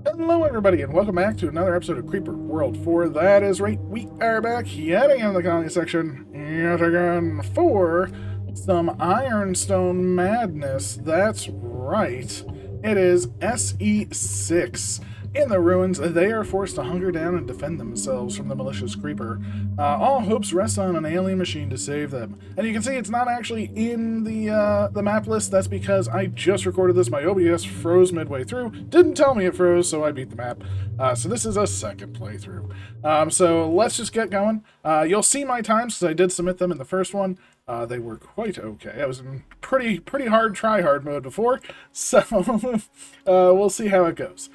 Hello everybody and welcome back to another episode of Creeper World 4. That is right, we are back yet again in the colony section, yet again for some Ironstone madness. That's right, it is SE6. In the ruins, they are forced to hunker down and defend themselves from the malicious creeper. All hopes rest on an alien machine to save them. And you can see it's not actually in the map list. That's because I just recorded this. My OBS froze midway through. Didn't tell me it froze, so I beat the map. So this is a second playthrough. So let's just get going. You'll see my times because I did submit them in the first one. They were quite okay. I was in pretty hard try-hard mode before, so we'll see how it goes.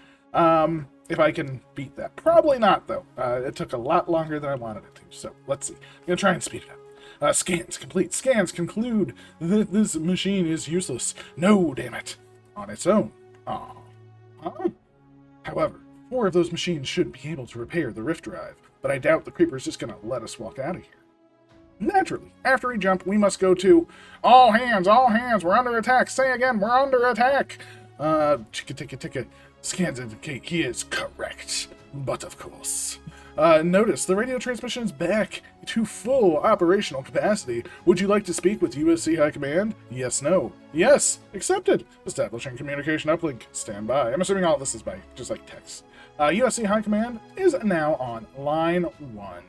If I can beat that. Probably not, though. It took a lot longer than I wanted it to, so let's see. I'm going to try and speed it up. Scans complete. Scans conclude that this machine is useless. No, damn it. On its own. Aww. Huh? However, 4 of those machines should be able to repair the rift drive, but I doubt the creeper's just going to let us walk out of here. Naturally, after we jump, we must go to all hands, we're under attack. Say again, we're under attack. Ticka. Scans indicate he is correct, but of course. Notice, the radio transmission is back to full operational capacity. Would you like to speak with USC High Command? Yes, no. Yes, accepted. Establishing communication uplink. Stand by. I'm assuming all this is by just like text. USC High Command is now on line 1.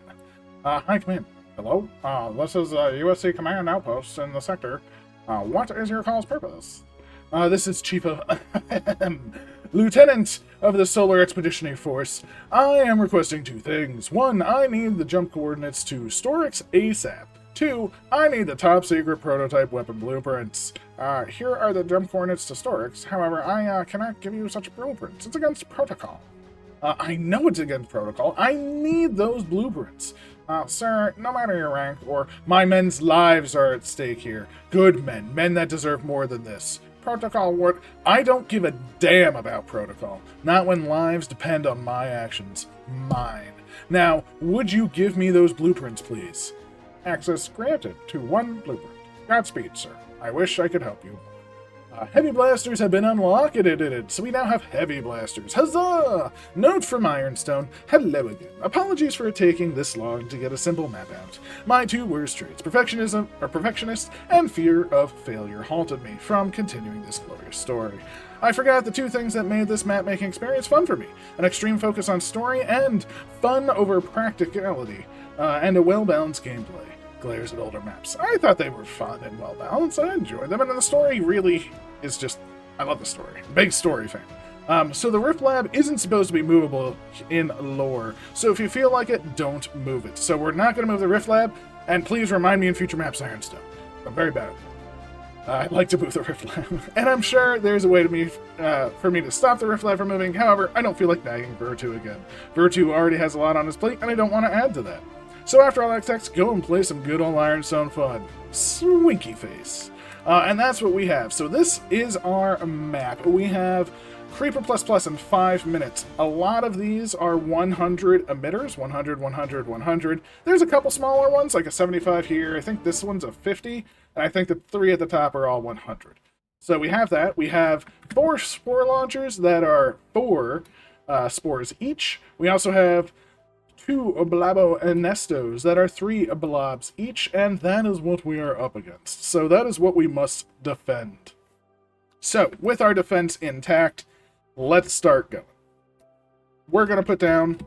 High Command. Hello? This is USC Command Outpost in the sector. What is your call's purpose? This is Chief of... Lieutenant of the Solar Expeditionary Force. I am requesting 2 things. 1, I need the jump coordinates to Storix ASAP. 2, I need the top secret prototype weapon blueprints. Here are the jump coordinates to Storix. However, I cannot give you such blueprints. It's against protocol. I know it's against protocol. I need those blueprints. Sir, no matter your rank or my men's lives are at stake here. Good men, men that deserve more than this. Protocol ward. I don't give a damn about protocol. Not when lives depend on my actions. Mine. Now, would you give me those blueprints, please? Access granted to 1 blueprint. Godspeed, sir. I wish I could help you. Heavy blasters have been unlocked, so we now have heavy blasters. Huzzah! Note from Ironstone. Hello again. Apologies for taking this long to get a simple map out. My 2 worst traits, perfectionist, and fear of failure halted me from continuing this glorious story. I forgot the 2 things that made this map-making experience fun for me. An extreme focus on story and fun over practicality, and a well-balanced gameplay. Glares at older maps. I thought they were fun and well-balanced. I enjoyed them, and the story really is just... I love the story. Big story fan. So the Rift Lab isn't supposed to be movable in lore, so if you feel like it, don't move it. So we're not going to move the Rift Lab, and please remind me in future maps, Ironstone. I'm very bad at it. I'd like to move the Rift Lab, and I'm sure there's a way for me to stop the Rift Lab from moving. However, I don't feel like nagging Virtu again. Virtu already has a lot on his plate, and I don't want to add to that. So after all that text, go and play some good old Ironstone fun. Swinky face. And that's what we have. So this is our map. We have Creeper++ in 5 minutes. A lot of these are 100 emitters. 100, 100, 100. There's a couple smaller ones, like a 75 here. I think this one's a 50. And I think the 3 at the top are all 100. So we have that. We have 4 spore launchers that are 4 spores each. We also have 2 Oblabo Nestos that are 3 blobs each, and that is what we are up against. So that is what we must defend. So, with our defense intact, let's start going. We're going to put down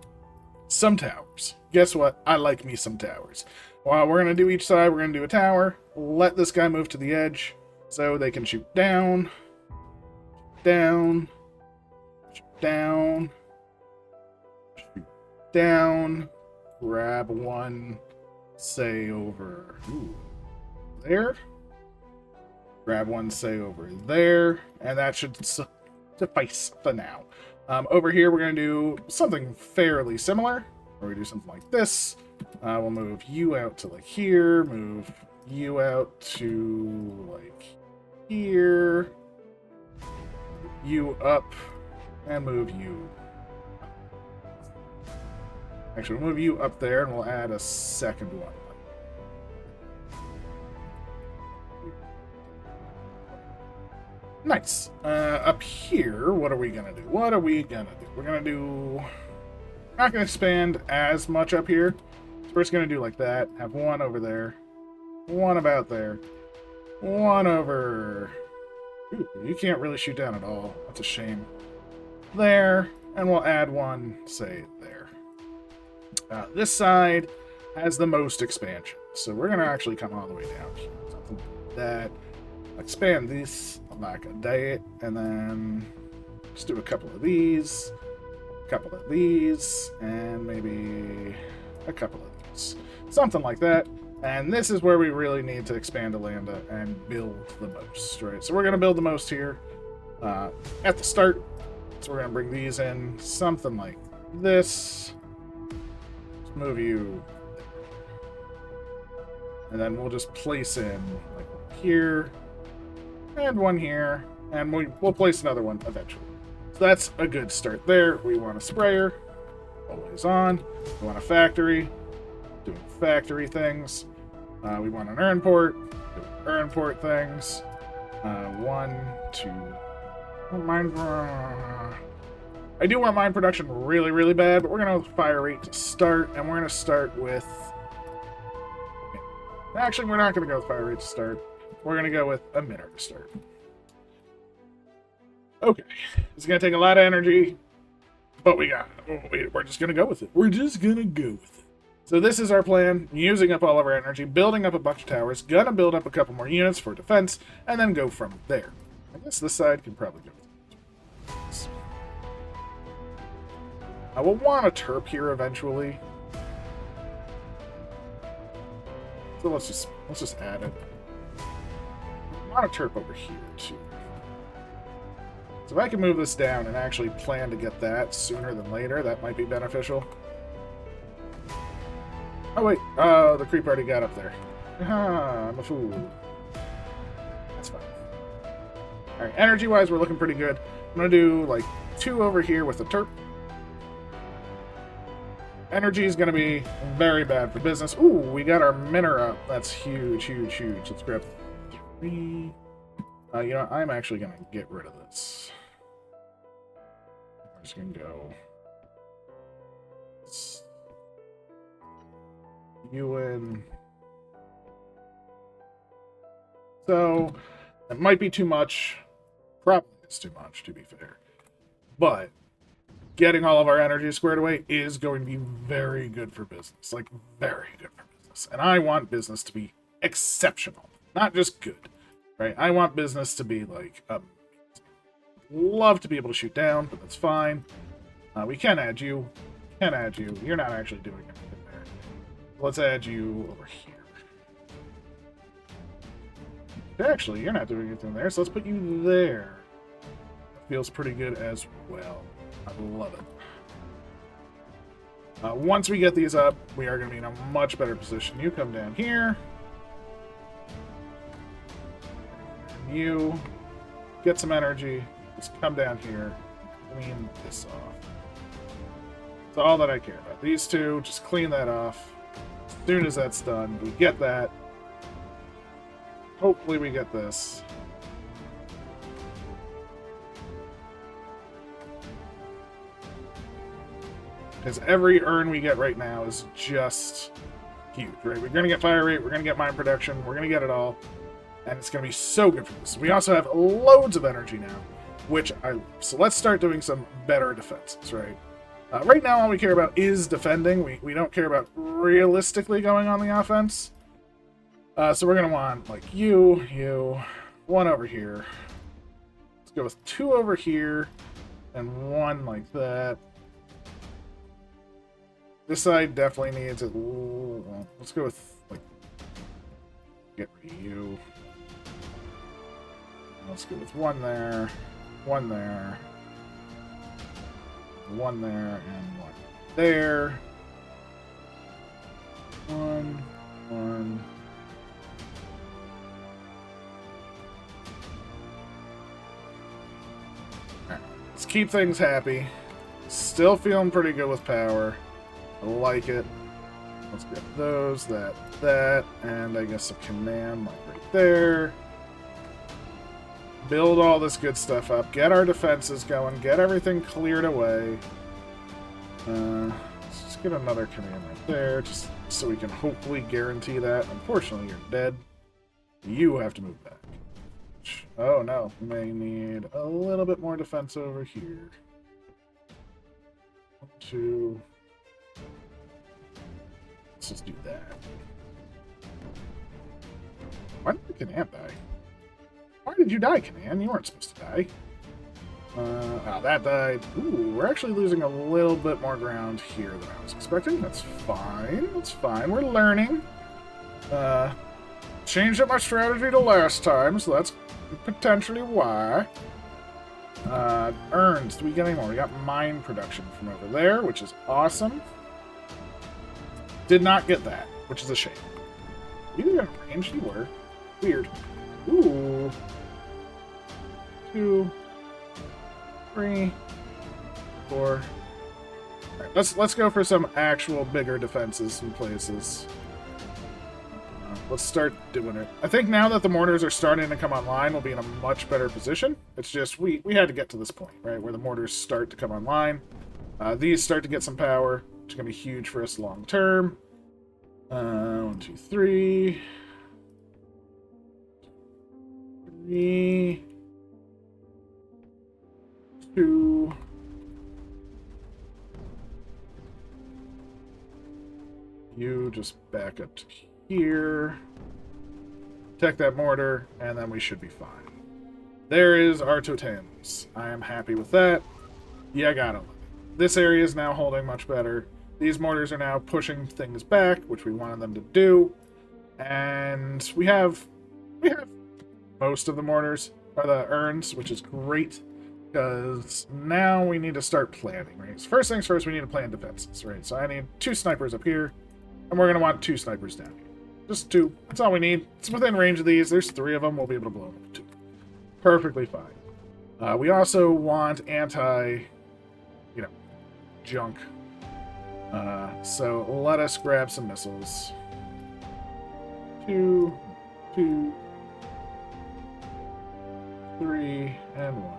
some towers. Guess what? I like me some towers. Well, we're going to do each side. We're going to do a tower. Let this guy move to the edge so they can shoot down, down, down, down, grab one, say over there, grab one, say over there, and that should suffice for now. Over here, we're going to do something fairly similar, or we do something like this. We'll move you out to like here, move you out to like here, you up, and move you. Actually, we'll move you up there, and we'll add a second one. Nice. Up here, what are we gonna do? What are we gonna do? We're gonna do... Not gonna expand as much up here. So we're just gonna do like that. Have one over there. One about there. One over... Ooh, you can't really shoot down at all. That's a shame. There. And we'll add one, say, there. This side has the most expansion. So we're gonna actually come all the way down here. Something like that. Expand these like a diet, and then just do a couple of these, and maybe a couple of these. Something like that. And this is where we really need to expand a lambda and build the most, right? So we're going to build the most here at the start. So we're going to bring these in, something like this. Let's move you there. And then we'll just place in like here, and one here, and we'll place another one eventually. So that's a good start there. We want a sprayer, always on. We want a factory, doing factory things. We want an urn port, doing urn port things. 1, 2. I do want mine production really, really bad, but we're going to fire rate to start, and we're going to start with... Actually, we're not going to go with fire rate to start. We're going to go with a emitter to start. Okay. It's going to take a lot of energy, but we're just going to go with it. We're just going to go with it. So this is our plan, using up all of our energy, building up a bunch of towers, going to build up a couple more units for defense, and then go from there. I guess this side can probably go with it. I will want a terp here eventually. So let's just add it. I want a terp over here too. So if I can move this down and actually plan to get that sooner than later, that might be beneficial. Oh wait, the creep already got up there. I'm a fool. That's fine. Alright, energy-wise, we're looking pretty good. I'm gonna do like 2 over here with the terp. Energy is gonna be very bad for business. Ooh, we got our miner up. That's huge, huge, huge. Let's grab 3. You know, I'm actually gonna get rid of this. I'm just gonna go. UN. So, it might be too much. Probably it's too much, to be fair. But getting all of our energy squared away is going to be very good for business. Like, very good for business. And I want business to be exceptional, not just good. Right? I want business to be, like, love to be able to shoot down, but that's fine. We can add you. You're not actually doing anything there. Let's add you over here. Actually, you're not doing anything there, so let's put you there. Feels pretty good as well. I love it. Once we get these up, we are going to be in a much better position. You come down here. You get some energy. Just come down here. Clean this off. That's all that I care about. These two, just clean that off. As soon as that's done, we get that. Hopefully we get this. Because every urn we get right now is just huge, right? We're going to get fire rate, we're going to get mine production, we're going to get it all. And it's going to be so good for this. We also have loads of energy now, which I love. So let's start doing some better defenses, right? Right now, all we care about is defending. We don't care about realistically going on the offense. So we're going to want, like, you, 1 over here. Let's go with 2 over here, and 1 like that. This side definitely needs it. Well, let's go with, like, get rid of you. Let's go with 1 there, 1 there, 1 there, and 1 there. 1, 1. Alright, let's keep things happy. Still feeling pretty good with power. I like it. Let's get those, that, and I guess a command like right there. build all this good stuff up, get our defenses going, get everything cleared away. Let's just get another command right there, just so we can hopefully guarantee that. Unfortunately, you're dead. You have to move back. Oh no, we may need a little bit more defense over here. 1, 2. Let's just do that. Why did the Canaan die? Why did you die, Canaan? You weren't supposed to die. That died. Ooh, we're actually losing a little bit more ground here than I was expecting. That's fine. That's fine. We're learning. Changed up my strategy to last time, so that's potentially why. Urns. Do we get any more? We got mine production from over there, which is awesome. Did not get that, which is a shame. You were in range. You were. Weird. Ooh. 2, 3, 4. Alright, let's go for some actual bigger defenses in places. Let's start doing it. I think now that the mortars are starting to come online, we'll be in a much better position. It's just we had to get to this point, right, where the mortars start to come online. These start to get some power, which is going to be huge for us long term. 1, 2, 3. 3, 2. You just back up to here. Protect that mortar, and then we should be fine. There is our totems. I am happy with that. Yeah, got it. This area is now holding much better. These mortars are now pushing things back, which we wanted them to do. And we have most of the mortars, or the urns, which is great. Because now we need to start planning, right? So first things first, we need to plan defenses, right? So I need 2 snipers up here, and we're going to want 2 snipers down here. Just 2. That's all we need. It's within range of these. There's 3 of them. We'll be able to blow them up 2. Perfectly fine. We also want junk. So let us grab some missiles. 2, 2, 3, and 1.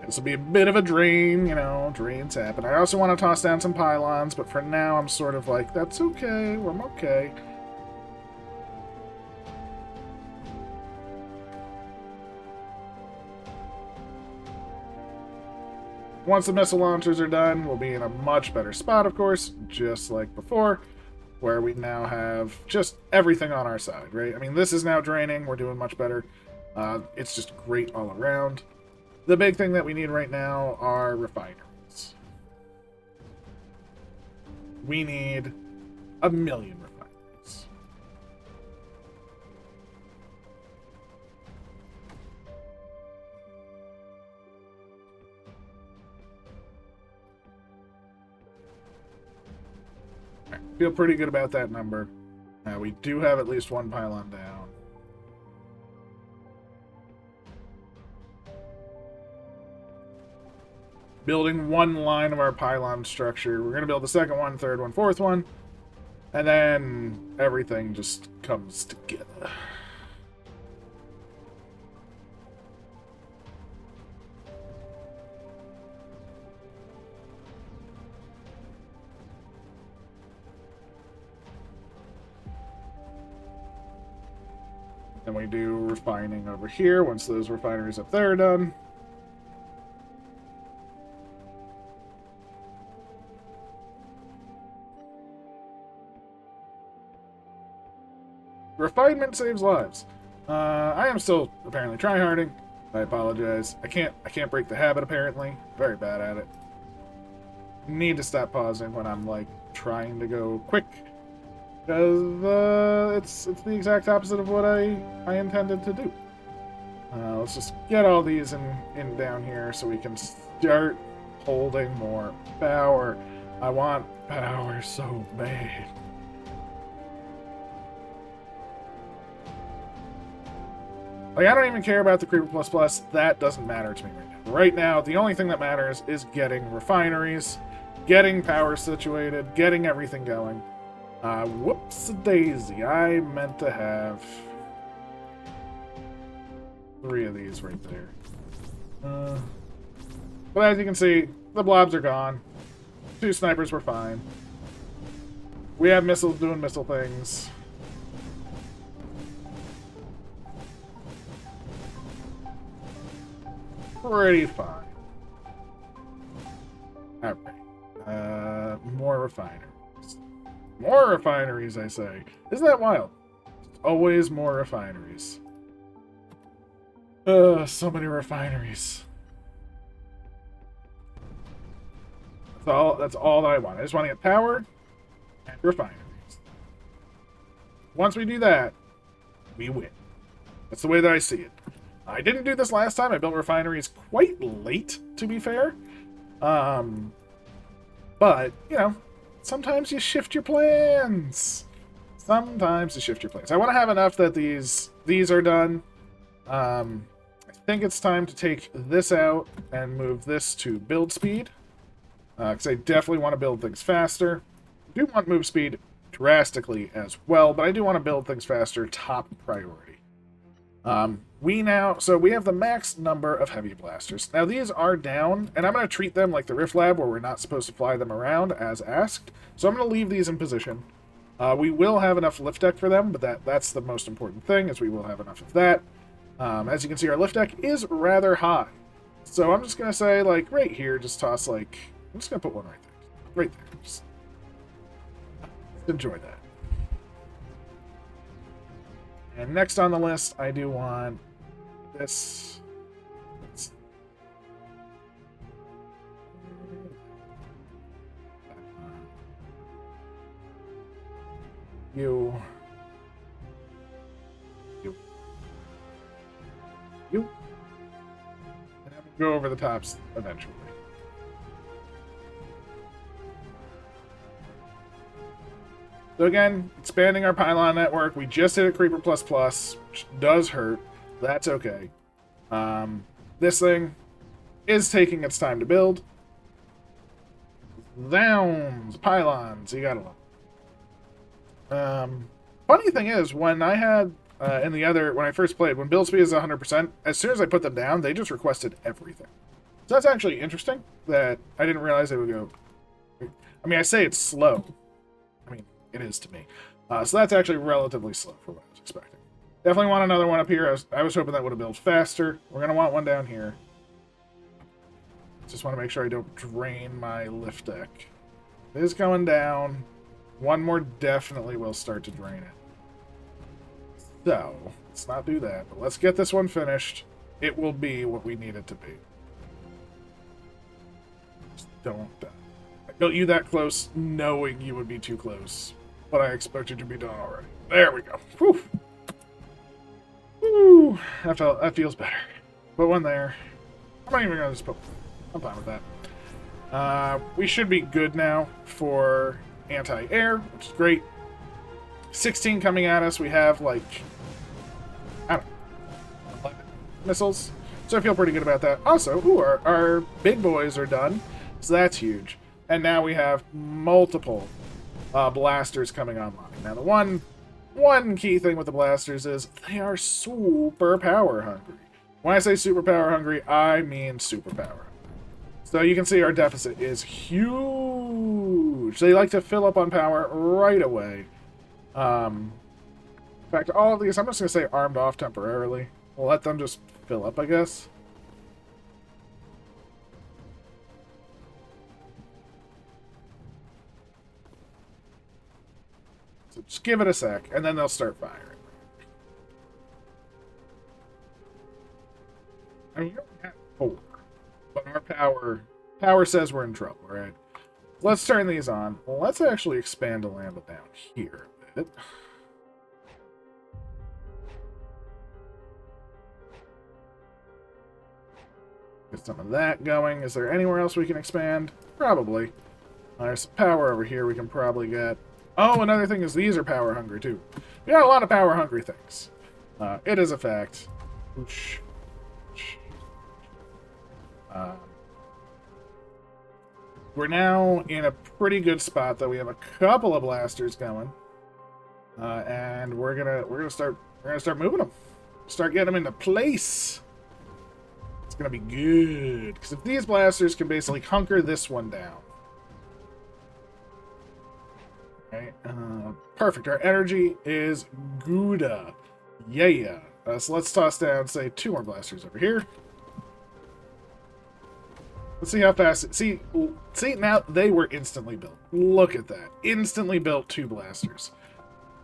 This will be a bit of a drain, drains happen. I also want to toss down some pylons, but for now I'm sort of like, that's okay, I'm okay. Once the missile launchers are done, we'll be in a much better spot, of course, just like before, where we now have just everything on our side, right? I mean, this is now draining, we're doing much better. It's just great all around. The big thing that we need right now are refineries. We need 1 million refineries. Right, feel pretty good about that number. We do have at least 1 pylon down. Building 1 line of our pylon structure. We're going to build the 2nd one, 3rd one, 4th one. And then everything just comes together. Then we do refining over here once those refineries up there are done. Refinement saves lives. I am still apparently tryharding. I apologize. I can't break the habit apparently. Very bad at it. Need to stop pausing when I'm like trying to go quick. Because it's the exact opposite of what I intended to do. Let's just get all these in down here so we can start holding more power. I want power so bad. Like, I don't even care about the Creeper Plus Plus. That doesn't matter to me right now. Right now, the only thing that matters is getting refineries, getting power situated, getting everything going. Whoops-a-daisy. I meant to have 3 of these right there. But as you can see, the blobs are gone. 2 snipers were fine. We have missiles doing missile things. Pretty fine. Alright. More refineries. More refineries, I say. Isn't that wild? Always more refineries. So many refineries. That's all that I want. I just want to get power and refineries. Once we do that, we win. That's the way that I see it. I didn't do this last time. I built refineries quite late, to be fair. But, you know, sometimes you shift your plans. Sometimes you shift your plans. I want to have enough that these are done. I think it's time to take this out and move this to build speed. Because I definitely want to build things faster. I do want move speed drastically as well, but I do want to build things faster, top priority. We have the max number of heavy blasters. Now these are down, and I'm going to treat them like the Rift Lab where we're not supposed to fly them around as asked. So I'm going to leave these in position. We will have enough lift deck for them, but that's the most important thing, is we will have enough of that. As you can see, our lift deck is rather high. So I'm just going to say, like, right here, just toss, like, I'm just going to put one right there. Right there. Just enjoy that. And next on the list, I do want this. You. And I will go over the tops eventually. So again, expanding our pylon network. We just hit a Creeper++, which does hurt. That's okay. This thing is taking its time to build. Downs, pylons, you gotta love. Funny thing is, when I had when I first played, when build speed is 100%, as soon as I put them down, they just requested everything. So that's actually interesting that I didn't realize they would go. I mean, I say it's slow. I mean, it is to me. So that's actually relatively slow for what I was expecting. Definitely want another one up here. I was hoping that would have built faster. We're going to want one down here. Just want to make sure I don't drain my lift deck. It is going down. One more definitely will start to drain it. So, let's not do that. But let's get this one finished. It will be what we need it to be. Just don't die. I built you that close knowing you would be too close. But I expected to be done already. There we go. Whew. Woo. That feels better. Put one there. I'm not even going to just put... I'm fine with that. We should be good now for anti-air, which is great. 16 coming at us. We have, like, I don't know, 11 missiles. So I feel pretty good about that. Also, our big boys are done. So that's huge. And now we have multiple blasters coming online. Now, the one key thing with the blasters is they are super power hungry. When I say super power hungry, I mean super power hungry. So you can see our deficit is huge. They like to fill up on power right away. In fact, all of these, I'm just going to say armed off temporarily. We'll let them just fill up, I guess. So just give it a sec, and then they'll start firing. I mean, we only have 4, but our power says we're in trouble, right? Let's turn these on. Well, let's actually expand the lambda down here a bit. Get some of that going. Is there anywhere else we can expand? Probably. There's some power over here we can probably get. Oh, another thing is these are power hungry too. We got a lot of power hungry things. It is a fact. We're now in a pretty good spot though. We have a couple of blasters going, and we're gonna start moving them. Start getting them into place. It's going to be good. Because if these blasters can basically hunker this one down. Right? Perfect. Our energy is Gouda. Yeah. So let's toss down, say, 2 more blasters over here. Let's see how fast... See, now they were instantly built. Look at that. Instantly built 2 blasters.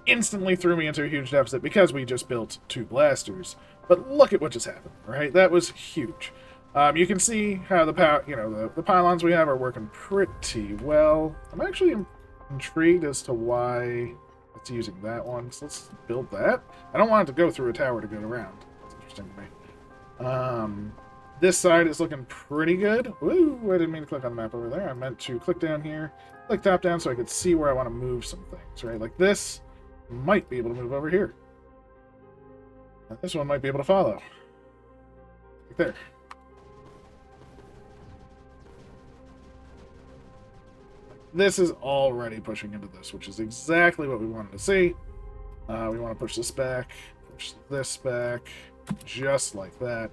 Instantly threw me into a huge deficit because we just built 2 blasters. But look at what just happened, right? That was huge. You can see how the the pylons we have are working pretty well. I'm actually intrigued as to why it's using that one. So let's build that. I don't want it to go through a tower to go around. That's interesting to me. This side is looking pretty good. Woo! I didn't mean to click on the map over there. I meant to click down here, click top down so I could see where I want to move some things, right? Like this might be able to move over here. And this one might be able to follow. Right there. This is already pushing into this, which is exactly what we wanted to see. We want to push this back, just like that.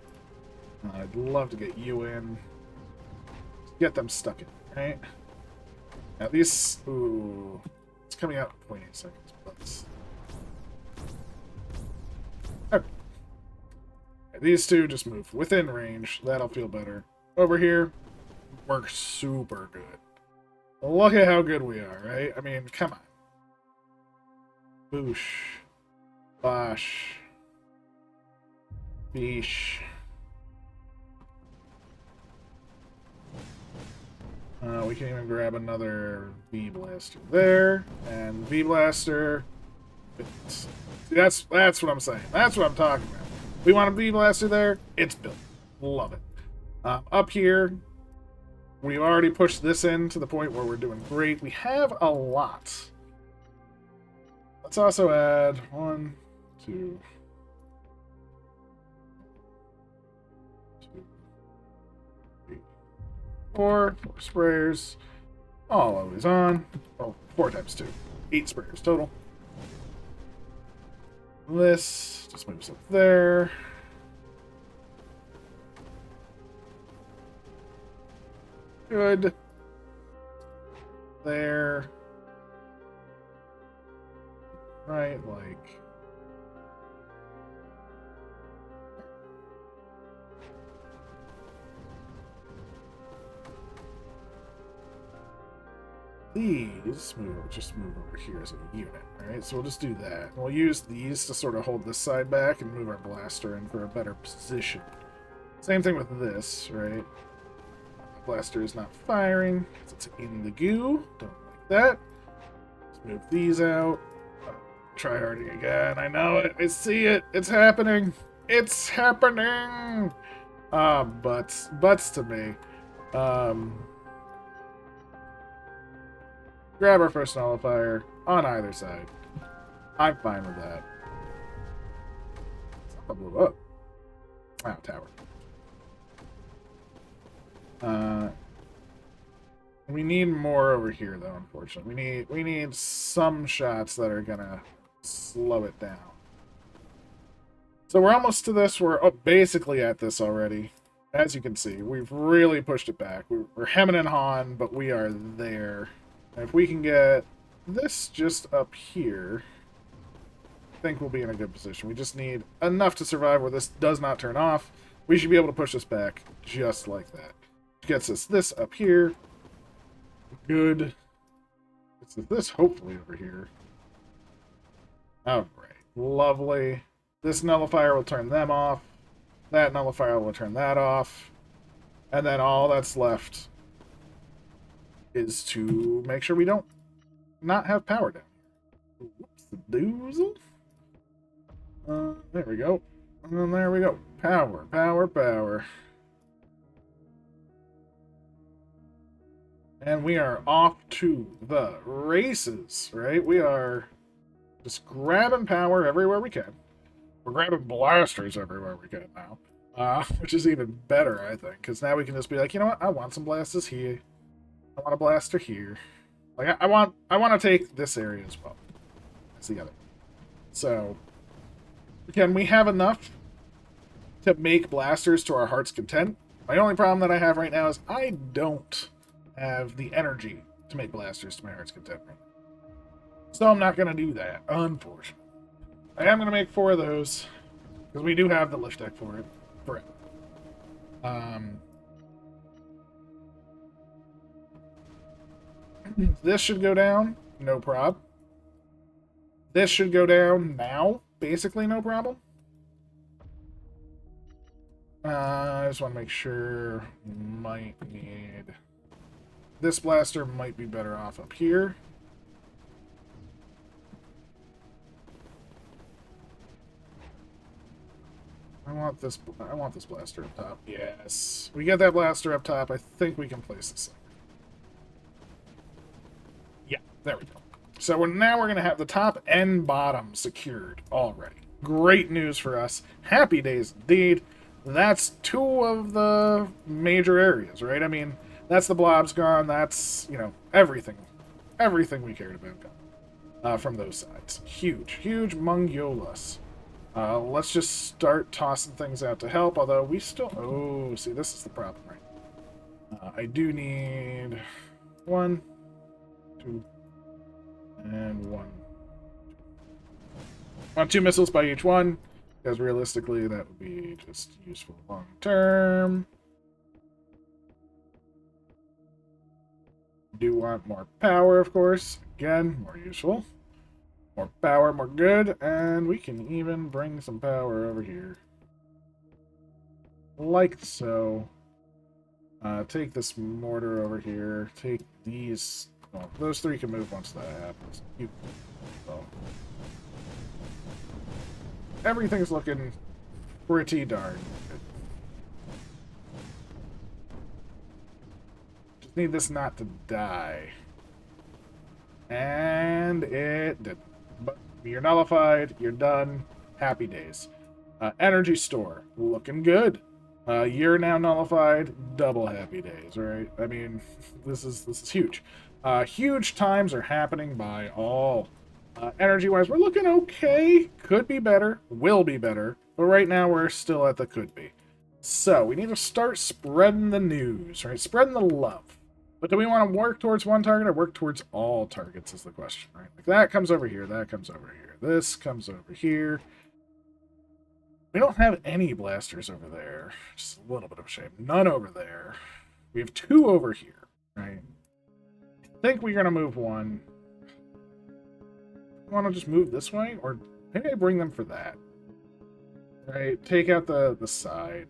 I'd love to get you in. Get them stuck in, right? Now these... Ooh. It's coming out in 0.8 seconds, but... Okay. These 2 just move within range. That'll feel better. Over here, works super good. Look at how good we are, right? I mean, come on. Boosh. Bosh. Beesh. We can even grab another V-Blaster there. And V-Blaster... That's what I'm saying. That's what I'm talking about. We want a V-Blaster there. It's built. Love it. Up here... We've already pushed this in to the point where we're doing great. We have a lot. Let's also add 1, 2, 3, 4 sprayers. All always on. Oh, 4 times 2. 8 sprayers total. This just moves up there. Good. There. Right, like... These just move over here as a unit, right? So we'll just do that. We'll use these to sort of hold this side back and move our blaster in for a better position. Same thing with this, right? Blaster is not firing because it's in the goo. Don't like that. Let's move these out. Try harding again. I know it. I see it. It's happening. It's happening. Butts to me. Grab our first nullifier on either side. I'm fine with that. Something blew up. Ah, tower. We need more over here, though, unfortunately. We need some shots that are gonna slow it down. So we're almost to this. We're basically at this already. As you can see, we've really pushed it back. We're hemming and hawing, but we are there. And if we can get this just up here, I think we'll be in a good position. We just need enough to survive where this does not turn off. We should be able to push this back just like that. Gets us this up here. Good. Gets us this hopefully over here. Alright. Lovely. This nullifier will turn them off. That nullifier will turn that off. And then all that's left is to make sure we don't not have power down. Whoops, the doozle. There we go. And there we go. Power, power, power. And we are off to the races, right? We are just grabbing power everywhere we can. We're grabbing blasters everywhere we can now. Which is even better, I think. Because now we can just be like, you know what? I want some blasters here. I want a blaster here. Like, I want to take this area as well. That's the other. So, again, we have enough to make blasters to our heart's content. My only problem that I have right now is I don't have the energy to make blasters to my heart's content. So I'm not going to do that, unfortunately. I am going to make 4 of those, because we do have the lift deck for it. This should go down, no problem. This should go down now, basically no problem. I just want to make sure, might need... This blaster might be better off up here. I want this blaster up top. Yes. We get that blaster up top. I think we can place this thing. Yeah, there we go. So now we're going to have the top and bottom secured already. Great news for us. Happy days indeed. That's 2 of the major areas, right? I mean, that's the blobs gone. That's, you know, everything. Everything we cared about gone from those sides. Huge, huge mungulus. Let's just start tossing things out to help, although we still... Oh, see, this is the problem, right? I do need 1, 2, and 1. I want 2 missiles by each one, because realistically that would be just useful long term. Do want more power, of course. Again, more useful. More power, more good, and we can even bring some power over here. Like so. Take this mortar over here. Take these... Well, those 3 can move once that happens. So. Everything's looking pretty darn good. Just need this not to die. And it didn't. But you're nullified, you're done, happy days. Energy store, looking good. You're now nullified, double happy days, right? I mean, this is huge. Huge times are happening by all. Energy-wise, we're looking okay. Could be better, will be better, but right now we're still at the could be. So, we need to start spreading the news, right? Spreading the love. But do we want to work towards one target or work towards all targets is the question, right? Like that comes over here, that comes over here, this comes over here. We don't have any blasters over there. Just a little bit of a shame. None over there. We have 2 over here, right? I think we're going to move 1. Want to just move this way? Or maybe I bring them for that. Right? Take out the side.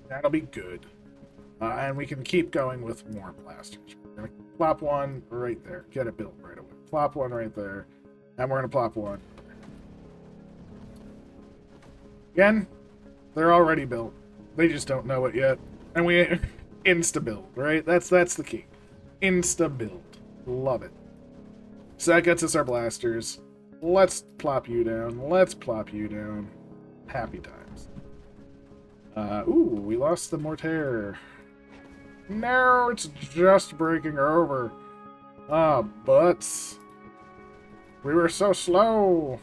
That'll be good. And we can keep going with more blasters. We're going to plop 1 right there. Get it built right away. Plop 1 right there. And we're going to plop 1. Again, they're already built. They just don't know it yet. And we insta-build, right? That's the key. Insta-build. Love it. So that gets us our blasters. Let's plop you down. Let's plop you down. Happy times. Ooh, we lost the mortar. No, it's just breaking over. Ah, butts. We were so slow.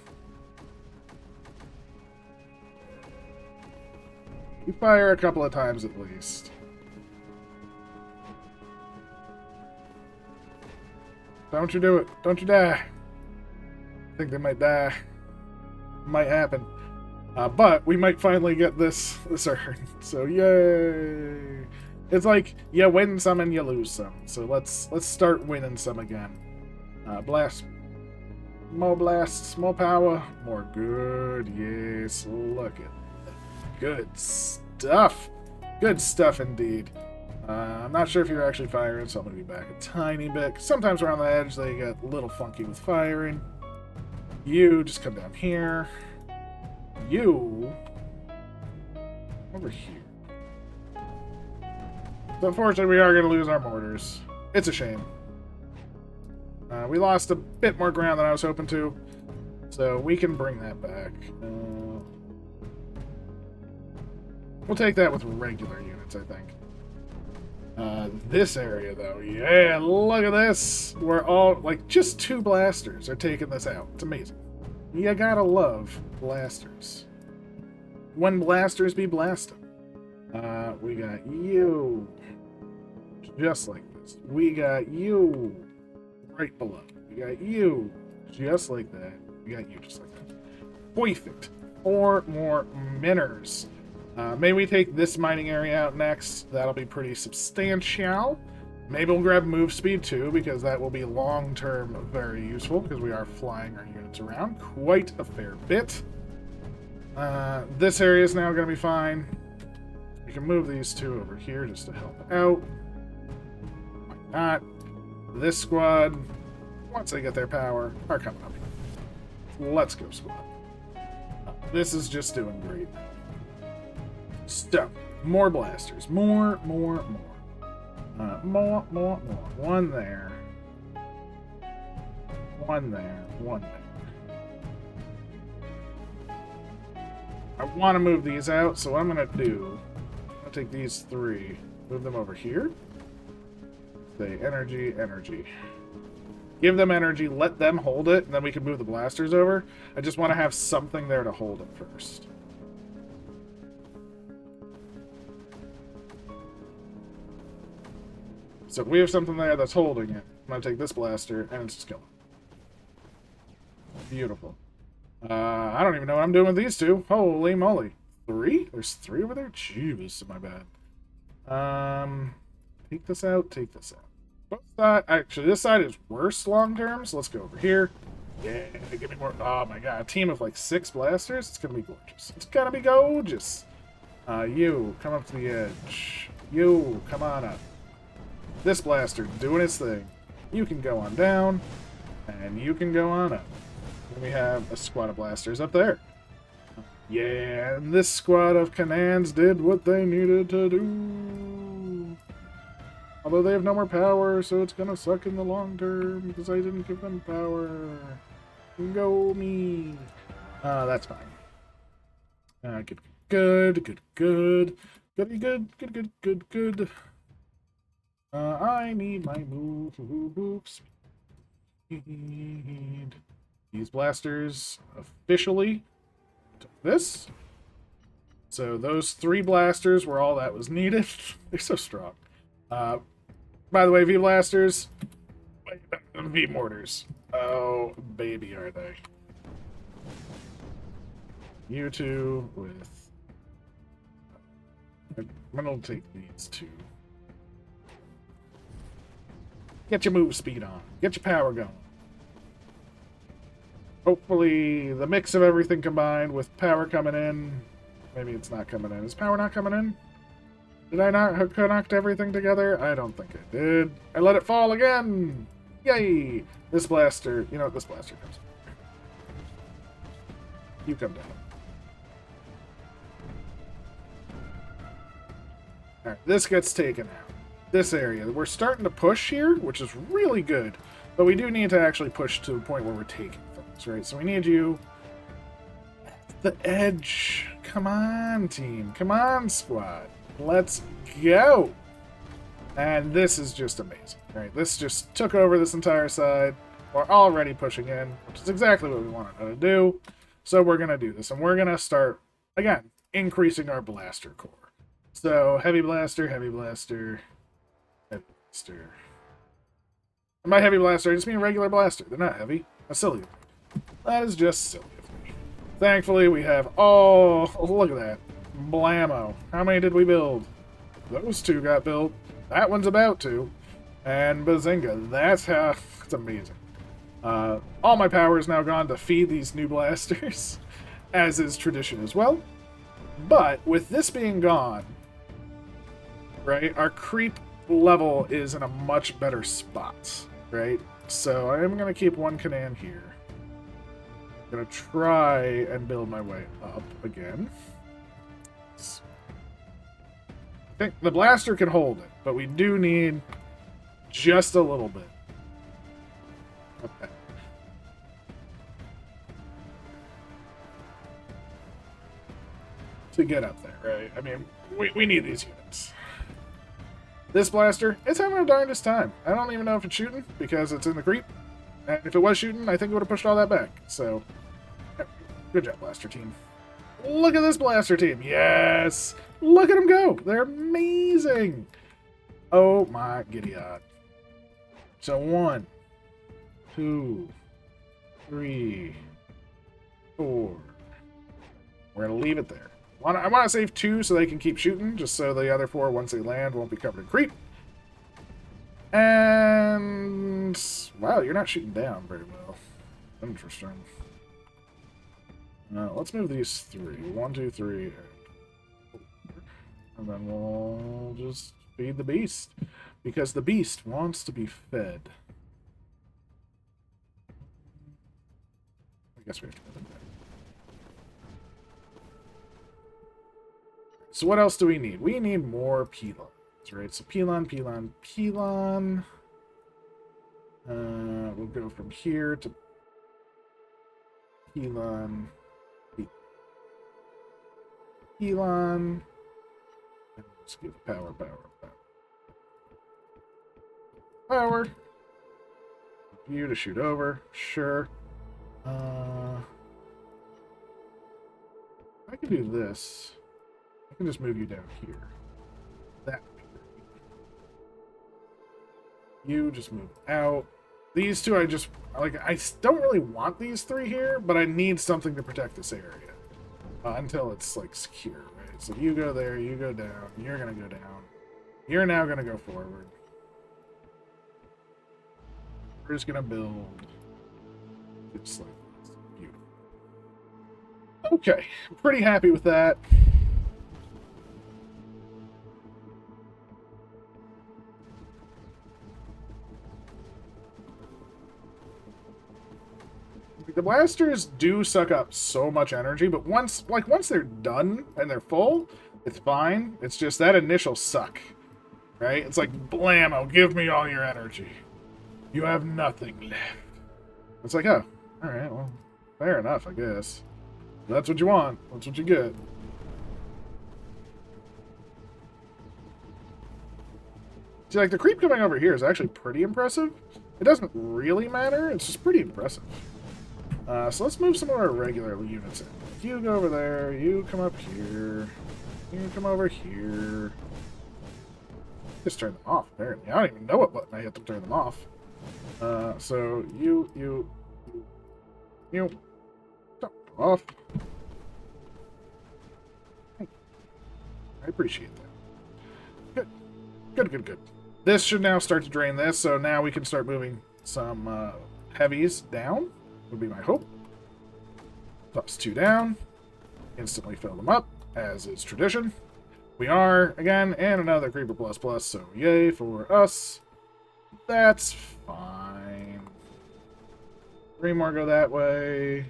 You fire a couple of times at least. Don't you do it. Don't you die. I think they might die. Might happen. But we might finally get this earned. So yay. It's like you win some and you lose some. So let's start winning some again. Blast. More blasts, more power, more good. Yes, look at that. Good stuff. Good stuff indeed. I'm not sure if you're actually firing, so I'm going to be back a tiny bit. Sometimes around the edge they get a little funky with firing. You just come down here. You over here. So unfortunately, we are going to lose our mortars. It's a shame. We lost a bit more ground than I was hoping to, so we can bring that back. We'll take that with regular units, I think. This area, though, yeah, look at this. We're all, like, just 2 blasters are taking this out. It's amazing. You gotta love blasters. when blasters be blasted. We got you. Just like this. We got you. Right below. We got you. Just like that. We got you just like that. Perfect. 4 more miners. Maybe we take this mining area out next. That'll be pretty substantial. Maybe we'll grab move speed too, because that will be long-term very useful, because we are flying our units around quite a fair bit. This area is now going to be fine. We can move these two over here just to help out. Why not? This squad, once they get their power, are coming up here. Let's go, squad. This is just doing great. So, more blasters. More. More. One there. One there. One there. I want to move these out, so what I'm going to do, I'm going to take these 3, move them over here. Say energy, energy. Give them energy, let them hold it, and then we can move the blasters over. I just want to have something there to hold it first. So if we have something there that's holding it, I'm going to take this blaster and just kill it. Beautiful. I don't even know what I'm doing with these two. Holy moly. 3? There's 3 over there? Jeez, my bad. Take this out, take this out. Both sides, actually, this side is worse long term, so let's go over here. Yeah, give me more. Oh my god, a team of like 6 blasters? It's gonna be gorgeous. It's gonna be gorgeous. You, come up to the edge. You, come on up. This blaster doing its thing. You can go on down, and you can go on up. And we have a squad of blasters up there. Yeah, and this squad of Canans did what they needed to do. Although they have no more power, so it's gonna suck in the long term because I didn't give them power. Go me. That's fine. Good. I need my moves. These blasters officially took this. So those 3 blasters were all that was needed. They're so strong. By the way, V blasters, V mortars. Oh, baby, are they? You two with. I'm gonna take these 2. Get your move speed on. Get your power going. Hopefully, the mix of everything combined with power coming in. Maybe it's not coming in. Is power not coming in? Did I not connect everything together? I don't think I did. I let it fall again! Yay! This blaster... You know what? This blaster comes. You come down. Alright, this gets taken out. This area. We're starting to push here, which is really good. But we do need to actually push to the point where we're taking things, right? So we need you... at the edge. Come on, team. Come on, squad. Let's go! And this is just amazing, right? This just took over this entire side. We're already pushing in, which is exactly what we wanted to do. So we're going to do this, and we're going to start, again, increasing our blaster core. So, heavy blaster, heavy blaster, heavy blaster. And by heavy blaster, I just mean regular blaster. They're not heavy. That's silly. That is just silly of me. Thankfully, we have... Oh, look at that. Blammo. How many did we build? Those 2 got built. That one's about to. And bazinga. That's how... It's amazing. All my power is now gone to feed these new blasters, as is tradition as well. But with this being gone, right, our creep level is in a much better spot, right? So I'm going to keep 1 Canan here. I'm going to try and build my way up again. I think the blaster can hold it, but we do need just a little bit. Okay. To get up there, right? I mean, we need these units. This blaster, it's having a darndest time. I don't even know if it's shooting, because it's in the creep. And if it was shooting, I think it would have pushed all that back. So, good job, blaster team. Look at this blaster team. Yes. Look at them go. They're amazing. Oh my giddy god. So 1, 2, 3, 4. We're going to leave it there. I want to save 2 so they can keep shooting, just so the other 4, once they land, won't be covered in creep. And... wow, you're not shooting down very well. Interesting. Let's move these 3. 1, 2, 3. And then we'll just feed the beast. Because the beast wants to be fed. I guess we have to move it back. So what else do we need? We need more pylons, right? So pylon. We'll go from here to pylon. And let's give power. You to shoot over, sure. I can do this. I can just move you down here. That would be great. You just move out. These 2, I don't really want these 3 here, but I need something to protect this area. Until it's, like, secure, right? So you go there, you go down, you're gonna go down. You're now gonna go forward. We're just gonna build. Just like this. Beautiful. Okay, I'm pretty happy with that. The blasters do suck up so much energy, but once they're done and they're full, it's fine. It's just that initial suck, right? It's like, blammo, give me all your energy. You have nothing left. It's like, oh, all right, well, fair enough, I guess. That's what you want. That's what you get. See, like, the creep coming over here is actually pretty impressive. It doesn't really matter. It's just pretty impressive. So let's move some of our regular units in. You go over there. You come up here. You come over here. Just turn them off, apparently. I don't even know what button I hit to turn them off. So you stop off. Thank you. I appreciate that. Good. This should now start to drain this, so now we can start moving some heavies down. Would be my hope. Toss 2 down. Instantly fill them up, as is tradition. We are, again, and another Creeper ++, so yay for us. That's fine. 3 more go that way.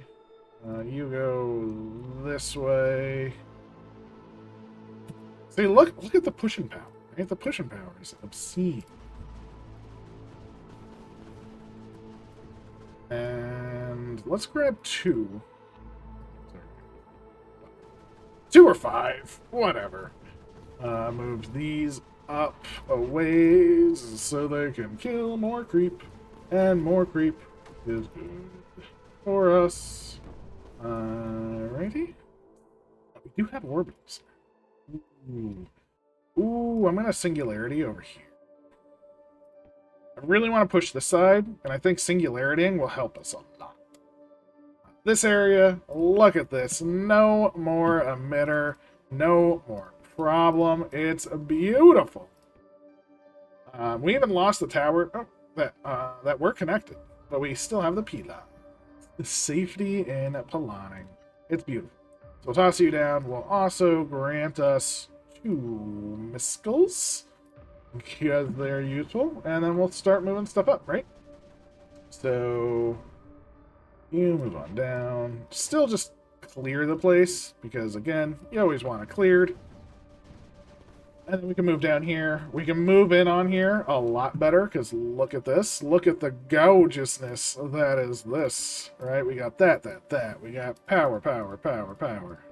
You go this way. See, look at the pushing power. Right? The pushing power is obscene. And let's grab 2. 2 or 5, whatever. Moved these up a ways so they can kill more creep, and more creep is good for us. Righty. We do have orbitals. Ooh, I'm gonna singularity over here. I really want to push this side, and I think singularitying will help us a lot. This area, look at this. No more emitter, no more problem. It's beautiful. We even lost the tower. Oh, that we're connected, but we still have the pylon. The safety in piloning. It's beautiful. So we'll toss you down. We'll also grant us 2 miskels, because they're useful, and then we'll start moving stuff up, right? So you move on down. Still just clear the place, because again, you always want it cleared. And then we can move down here. We can move in on here a lot better, because look at this. Look at the gorgeousness that is this, right? We got that. We got power.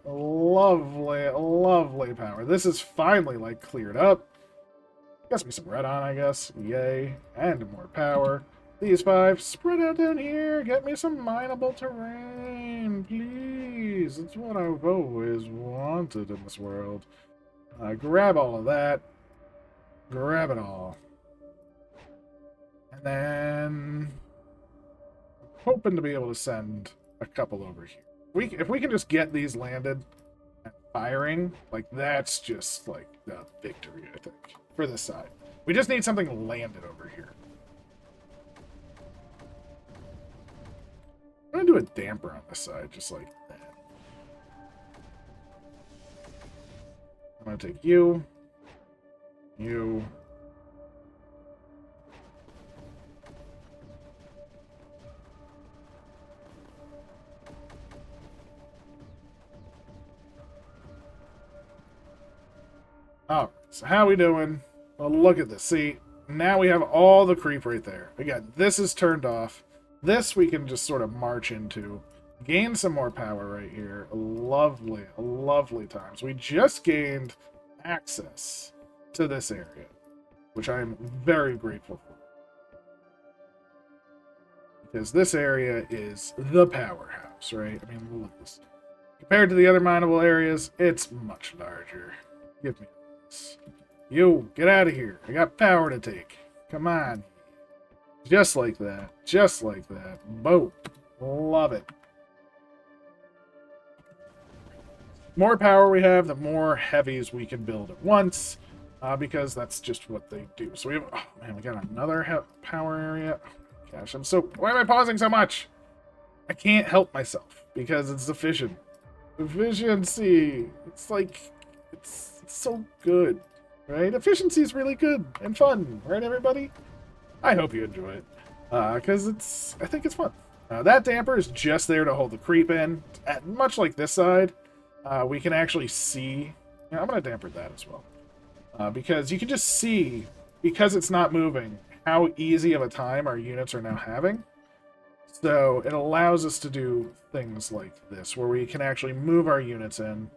Lovely power. This is finally, like, cleared up. Got me some red on, I guess. Yay. And more power. These 5 spread out down here. Get me some mineable terrain, please. It's what I've always wanted in this world. Grab all of that. Grab it all. And then... hoping to be able to send a couple over here. If we can just get these landed and firing, like, that's just, like, the victory, I think, for this side. We just need something landed over here. I'm gonna do a damper on this side, just like that. I'm gonna take you. Alright, so how we doing? Well, look at this. See, now we have all the creep right there. Again, this is turned off. This we can just sort of march into. Gain some more power right here. Lovely, lovely times. We just gained access to this area, which I am very grateful for. Because this area is the powerhouse, right? I mean, look at this. Compared to the other mineable areas, it's much larger. Give me this. You, get out of here. I got power to take. Come on. Just like that. Just like that. Boom. Love it. More power we have, the more heavies we can build at once. Because that's just what they do. So we have... oh, man, we got another power area. Oh, gosh, I'm so... why am I pausing so much? I can't help myself. Because it's efficient. Efficiency. It's like... It's so good. Right? Efficiency is really good and fun. Right, everybody? I hope you enjoy it. Because I think it's fun. That damper is just there to hold the creep in. Much like this side, we can actually see... yeah, I'm going to damper that as well. Because you can just see, because it's not moving, how easy of a time our units are now having. So it allows us to do things like this, where we can actually move our units in,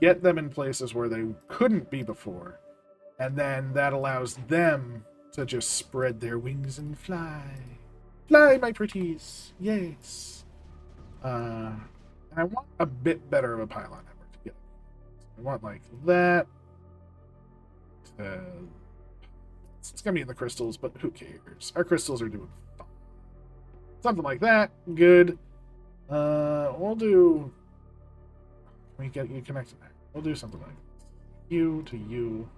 get them in places where they couldn't be before, and then that allows them to just spread their wings and fly. Fly, my pretties! Yes! And I want a bit better of a pylon network to get. I want like that. It's gonna be in the crystals, but who cares? Our crystals are doing fine. Something like that. Good. We'll do... can we get you connected there? We'll do something like this. You to you.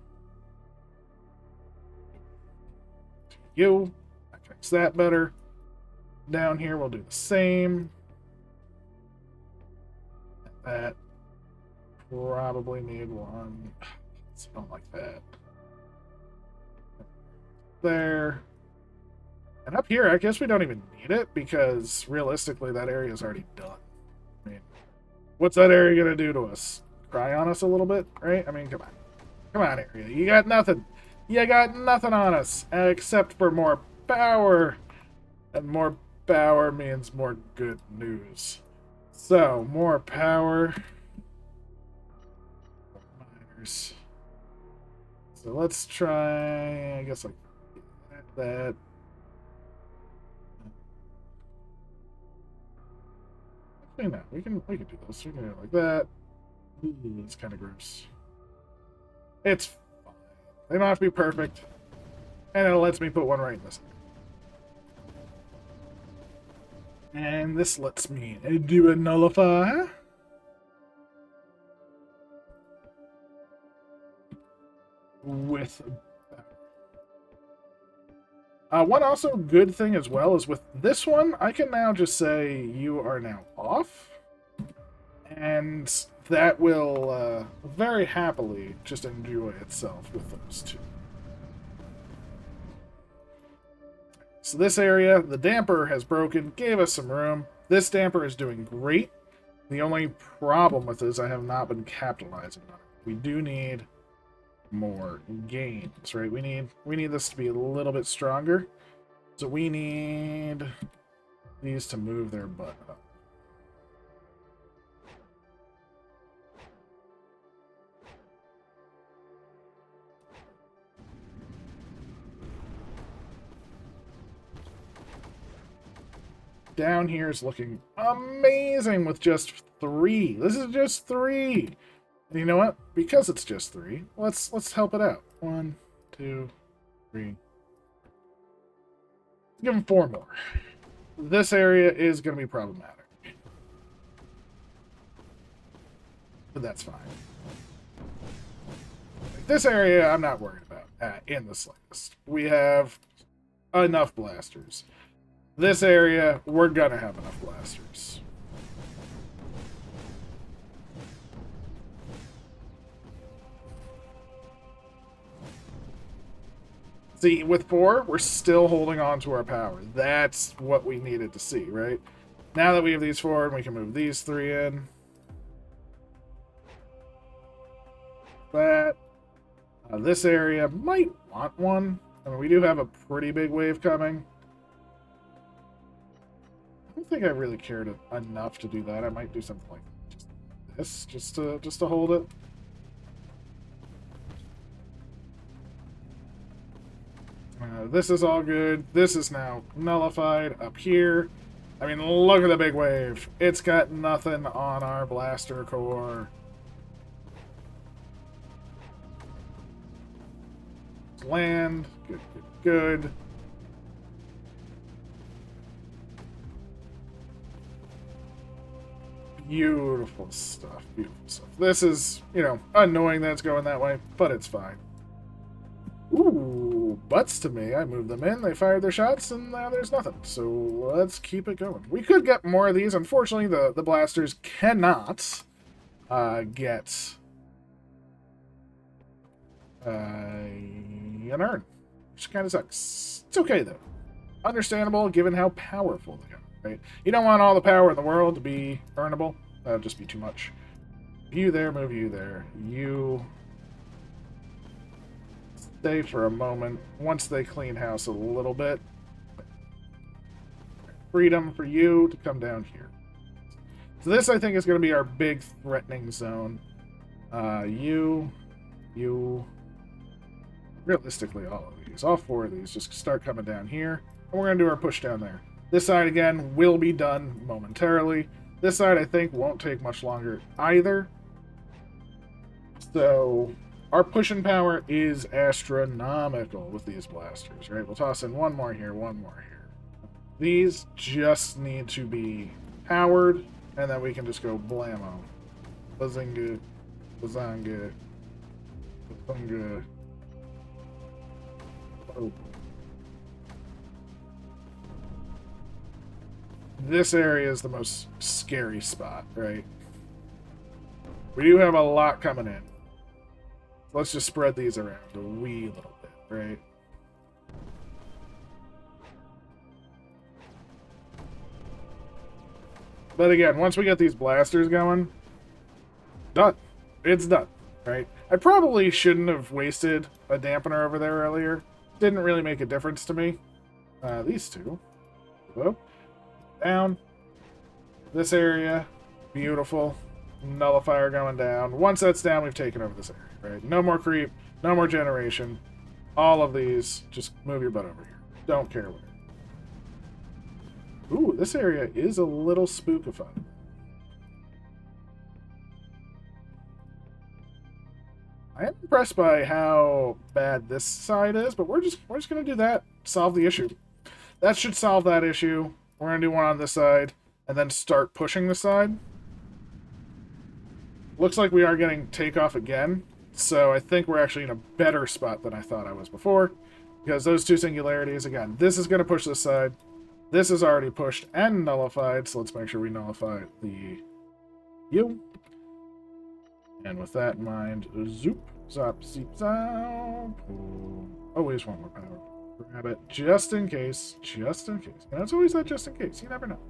To you. That connects that better. Down here, we'll do the same. That. Probably need one. Something like that. There. And up here, I guess we don't even need it, because realistically, that area is already done. I mean, what's that area going to do to us? Cry on us a little bit, right? I mean, come on. Come on, area. You got nothing. You got nothing on us, except for more power. And more power means more good news. So, more power. Miners. So let's try, I guess, like that. Actually, no, we can do this. We can do it like that. Ooh, it's kind of gross. It's fine. They don't have to be perfect. And it lets me put one right in this. And this lets me do a nullify. With one also good thing as well is with this one, I can now just say you are now off. And that will very happily just enjoy itself with those two. So this area, the damper has broken, gave us some room. This damper is doing great. The only problem with this, I have not been capitalizing on it. We do need more gains, right? We need this to be a little bit stronger. So we need these to move their butt up. down here is looking amazing with just 3. This is just 3. And you know what? Because it's just 3, let's help it out. 1, 2, 3. Give him 4 more. This area is going to be problematic. But that's fine. This area I'm not worried about in the slightest. We have enough blasters. This area, we're going to have enough blasters. See, with 4, we're still holding on to our power. That's what we needed to see, right? Now that we have these 4, we can move these 3 in. That. This area might want one. I mean, we do have a pretty big wave coming. I don't think I really cared enough to do that. I might do something like this, just to hold it. This is all good. This is now nullified up here. I mean, look at the big wave. It's got nothing on our blaster core. Land. Good, good, good. Beautiful stuff. Beautiful stuff. This is, you know, annoying that it's going that way, but it's fine. Ooh, butts to me. I moved them in, they fired their shots, and now there's nothing. So let's keep it going. We could get more of these. Unfortunately, the blasters cannot get an urn, which kind of sucks. It's okay, though. Understandable, given how powerful they are, right? You don't want all the power in the world to be earnable. That would just be too much. You there, move you there. You stay for a moment once they clean house a little bit. Freedom for you to come down here. So this, I think, is going to be our big threatening zone. You, realistically, all of these, all 4 of these, just start coming down here, and we're going to do our push down there. This side, again, will be done momentarily. This side, I think, won't take much longer either. So our pushing power is astronomical with these blasters, right? We'll toss in 1 more here, 1 more here. These just need to be powered, and then we can just go blammo. Bazinga, bazanga, bazunga. Oh. This area is the most scary spot, right? We do have a lot coming in. Let's just spread these around a wee little bit, right? But again, once we get these blasters going, done. It's done, right? I probably shouldn't have wasted a dampener over there earlier. Didn't really make a difference to me. These 2. Hello? Down. This area. Beautiful. Nullifier going down. Once that's down, we've taken over this area, right? No more creep. No more generation. All of these. Just move your butt over here. Don't care what. Ooh, this area is a little spookified. I am impressed by how bad this side is, but we're just gonna do that. Solve the issue. That should solve that issue. We're gonna do one on this side, and then start pushing this side. Looks like we are getting takeoff again, so I think we're actually in a better spot than I thought I was before, because those 2 singularities, again, this is gonna push this side. This is already pushed and nullified, so let's make sure we nullify the U. And with that in mind, zoop, zop, zeep, zop. Always want more power. Grab it, just in case, just in case. And it's always that just in case, you never know.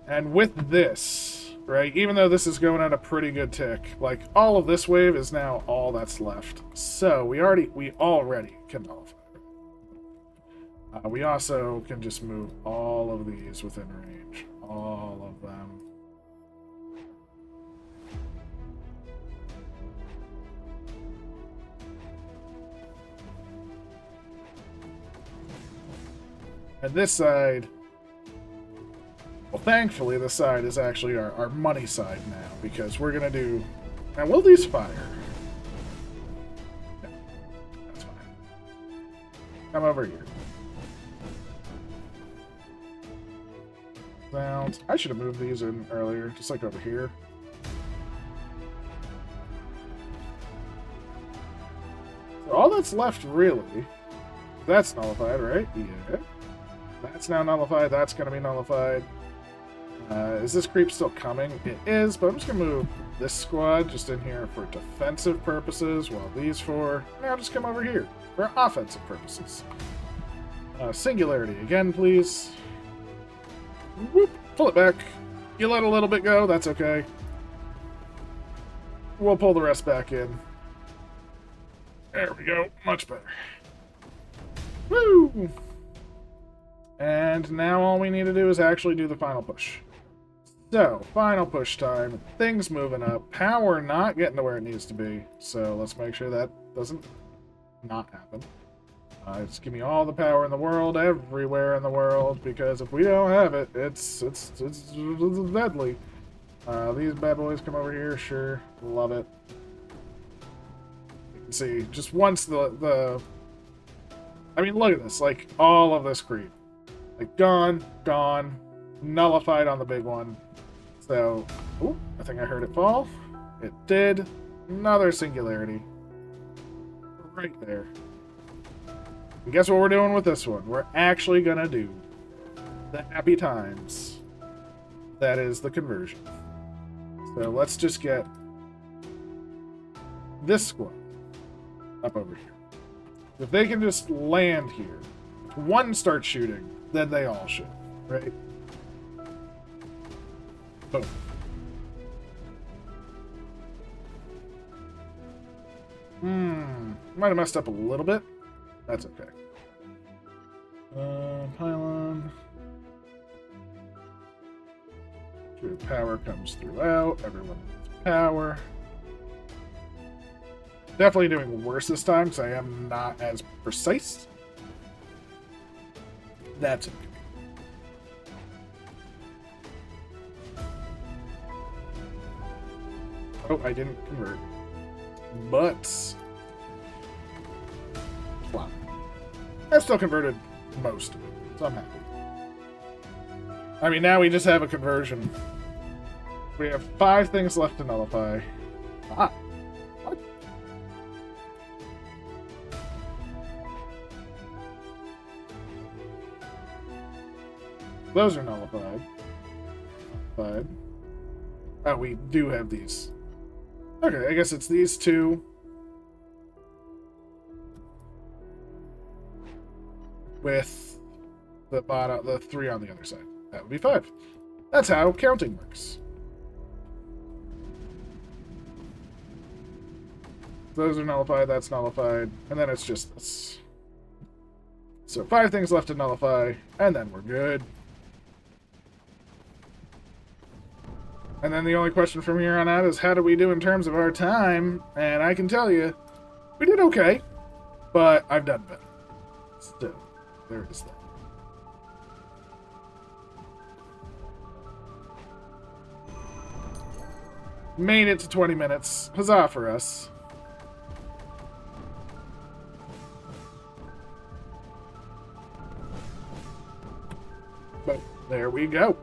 And with this, right, even though this is going at a pretty good tick, like, all of this wave is now all that's left. So, we already can nullify. We also can just move all of these within range. All of them. And this side, well, thankfully, this side is actually our money side now, because we're going to do... Now, will these fire? No, that's fine. Come over here. Sounds. I should have moved these in earlier, just like over here. So all that's left, really, that's nullified, right? Yeah. That's now nullified. That's going to be nullified. Is this creep still coming? It is, but I'm just going to move this squad just in here for defensive purposes, while these four now just come over here for offensive purposes. Singularity again, please. Whoop, pull it back. You let a little bit go, that's okay. We'll pull the rest back in. There we go, much better. Woo! And now all we need to do is actually do the final push. So, final push time. Things moving up. Power not getting to where it needs to be. So let's make sure that doesn't not happen. Just give me all the power in the world, everywhere in the world, because if we don't have it, it's deadly. These bad boys come over here, sure, love it. You can see, just once I mean, look at this, like, all of this creep. Like, gone, nullified on the big one. So, ooh, I think I heard it fall. It did. Another singularity. Right there. And guess what we're doing with this one? We're actually gonna do the happy times. That is the conversion. So let's just get this squad up over here. If they can just land here, if one starts shooting, then they all should, right? Boom. Might have messed up a little bit. That's okay. Pylon. Sure, power comes throughout. Everyone needs power. Definitely doing worse this time because I am not as precise. That's okay. Oh, I didn't convert. But... wow. I've still converted most of it, so I'm happy. I mean, now we just have a conversion. We have 5 things left to nullify. Ah. What? Those are nullified. Nullified. Oh, we do have these. Okay, I guess it's these 2. With the bottom, the 3 on the other side. That would be 5. That's how counting works. Those are nullified, that's nullified, and then it's just this. So 5 things left to nullify, and then we're good. And then the only question from here on out is how do we do in terms of our time? And I can tell you, we did okay, but I've done better. Still, there is that. Made it to 20 minutes. Huzzah for us. But there we go.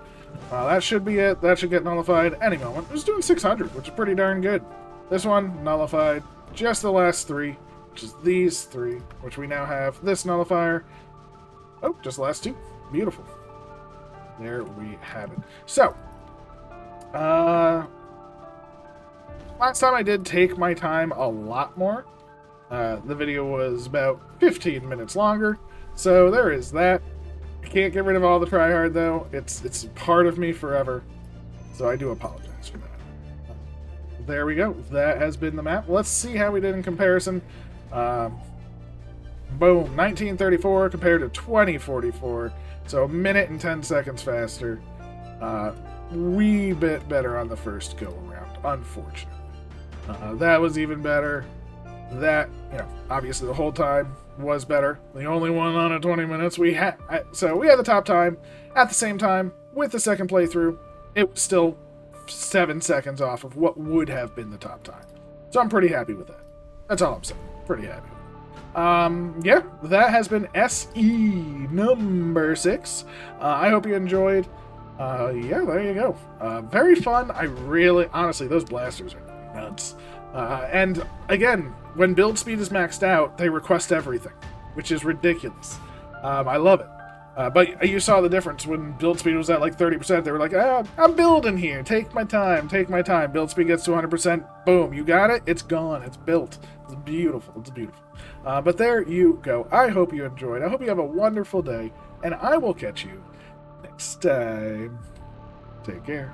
That should be it. That should get nullified any moment. It was doing 600, which is pretty darn good. This one, nullified. Just the last 3, which is these 3, which we now have. This nullifier. Oh, just the last 2. Beautiful. There we have it. So, last time I did take my time a lot more. The video was about 15 minutes longer. So there is that. I can't get rid of all the tryhard though. It's part of me forever. So I do apologize for that. There we go. That has been the map. Let's see how we did in comparison. Boom. 1934 compared to 2044. So a minute and 10 seconds faster. Wee bit better on the first go around, unfortunately. That was even better. That, obviously the whole time was better. The only one on at 20 minutes we had. So we had the top time. At the same time, with the second playthrough, it was still 7 seconds off of what would have been the top time. So I'm pretty happy with that. That's all I'm saying. Pretty happy. Yeah, that has been SE number 6. I hope you enjoyed. Yeah, there you go. Very fun. Honestly, those blasters are nuts. And again, when build speed is maxed out, they request everything, which is ridiculous. I love it. But you saw the difference when build speed was at like 30%. They were like, I'm building here. Take my time. Take my time. Build speed gets to 100%. Boom. You got it. It's gone. It's built. It's beautiful. It's beautiful. But there you go. I hope you enjoyed. I hope you have a wonderful day. And I will catch you next time. Take care.